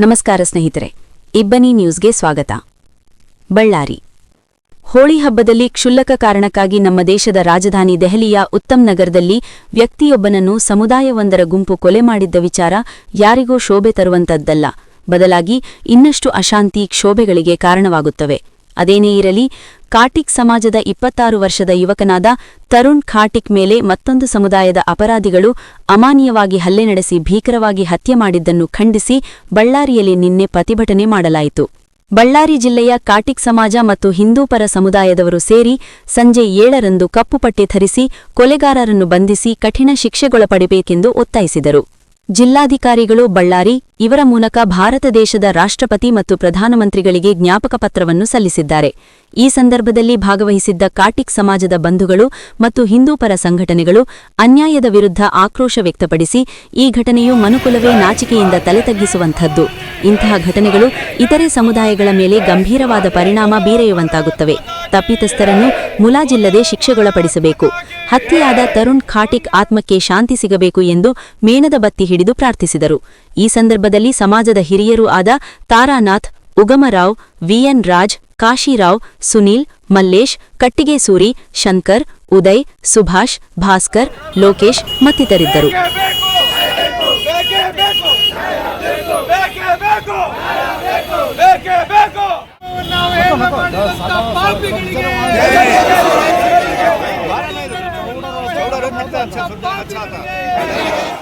ನಮಸ್ಕಾರ ಸ್ನೇಹಿತರೆ, ಇಬ್ಬನಿ ನ್ಯೂಸ್ಗೆ ಸ್ವಾಗತ. ಬಳ್ಳಾರಿ ಹೋಳಿ ಹಬ್ಬದಲ್ಲಿ ಕ್ಷುಲ್ಲಕ ಕಾರಣಕ್ಕಾಗಿ ನಮ್ಮ ದೇಶದ ರಾಜಧಾನಿ ದೆಹಲಿಯ ಉತ್ತಮ್ ನಗರದಲ್ಲಿ ವ್ಯಕ್ತಿಯೊಬ್ಬನನ್ನು ಸಮುದಾಯವೊಂದರ ಗುಂಪು ಕೊಲೆ ಮಾಡಿದ್ದ ವಿಚಾರ ಯಾರಿಗೂ ಶೋಭೆ ತರುವಂತದ್ದಲ್ಲ, ಬದಲಾಗಿ ಇನ್ನಷ್ಟು ಅಶಾಂತಿ ಕ್ಷೋಭೆಗಳಿಗೆ ಕಾರಣವಾಗುತ್ತವೆ. ಅದೇನೇ ಇರಲಿ, ಕಾಟಿಕ್ ಸಮಾಜದ 26 ವರ್ಷದ ಯುವಕನಾದ ತರುಣ್ ಖಾಟಿಕ್ ಮೇಲೆ ಮತ್ತೊಂದು ಸಮುದಾಯದ ಅಪರಾಧಿಗಳು ಅಮಾನೀಯವಾಗಿ ಹಲ್ಲೆ ನಡೆಸಿ ಭೀಕರವಾಗಿ ಹತ್ಯೆ ಮಾಡಿದ್ದನ್ನು ಖಂಡಿಸಿ ಬಳ್ಳಾರಿಯಲ್ಲಿ ನಿನ್ನೆ ಪ್ರತಿಭಟನೆ ಮಾಡಲಾಯಿತು. ಬಳ್ಳಾರಿ ಜಿಲ್ಲೆಯ ಕಾಟಿಕ್ ಸಮಾಜ ಮತ್ತು ಹಿಂದೂ ಪರ ಸಮುದಾಯದವರು ಸೇರಿ ಸಂಜೆ 7ರಂದು ಕಪ್ಪು ಪಟ್ಟಿ ಧರಿಸಿ ಕೊಲೆಗಾರರನ್ನು ಬಂಧಿಸಿ ಕಠಿಣ ಶಿಕ್ಷೆಗೊಳಪಡಬೇಕೆಂದು ಒತ್ತಾಯಿಸಿದರು. ಜಿಲ್ಲಾಧಿಕಾರಿಗಳು ಬಳ್ಳಾರಿ ಇವರ ಮೂಲಕ ಭಾರತ ದೇಶದ ರಾಷ್ಟ್ರಪತಿ ಮತ್ತು ಪ್ರಧಾನಮಂತ್ರಿಗಳಿಗೆ ಜ್ಞಾಪಕ ಪತ್ರವನ್ನು ಸಲ್ಲಿಸಿದ್ದಾರೆ. ಈ ಸಂದರ್ಭದಲ್ಲಿ ಭಾಗವಹಿಸಿದ್ದ ಕಾಟಿಕ್ ಸಮಾಜದ ಬಂಧುಗಳು ಮತ್ತು ಹಿಂದೂ ಪರ ಸಂಘಟನೆಗಳು ಅನ್ಯಾಯದ ವಿರುದ್ಧ ಆಕ್ರೋಶ ವ್ಯಕ್ತಪಡಿಸಿ, ಈ ಘಟನೆಯು ಮನುಕುಲವೇ ನಾಚಿಕೆಯಿಂದ ತಲೆತಗ್ಗಿಸುವಂಥದ್ದು. ಇಂತಹ ಘಟನೆಗಳು ಇತರೆ ಸಮುದಾಯಗಳ ಮೇಲೆ ಗಂಭೀರವಾದ ಪರಿಣಾಮ ಬೀರೆಯುವಂತಾಗುತ್ತವೆ. ತಪ್ಪಿತಸ್ಥರನ್ನು ಮುಲಾಜಿಲ್ಲದೆ ಶಿಕ್ಷೆಗೊಳಪಡಿಸಬೇಕು. ಹತ್ಯೆಯಾದ ತರುಣ್ ಖಾಟಿಕ್ ಆತ್ಮಕ್ಕೆ ಶಾಂತಿ ಸಿಗಬೇಕು ಎಂದು ಮೇಣದ ಬತ್ತಿ ಹಿಡಿದು ಪ್ರಾರ್ಥಿಸಿದರು. ಈ ಸಂದರ್ಭದಲ್ಲಿ ಸಮಾಜದ ಹಿರಿಯರೂ ಆದ ತಾರಾನಾಥ್, ಉಗಮರಾವ್, ವಿಎನ್ ರಾಜ್, ಕಾಶಿರಾವ್, ಸುನೀಲ್, ಮಲ್ಲೇಶ್, ಕಟ್ಟಿಗೆಸೂರಿ, ಶಂಕರ್, ಉದಯ್, ಸುಭಾಷ್, ಭಾಸ್ಕರ್, ಲೋಕೇಶ್ ಮತ್ತಿತರಿದ್ದರು. अच्छा था।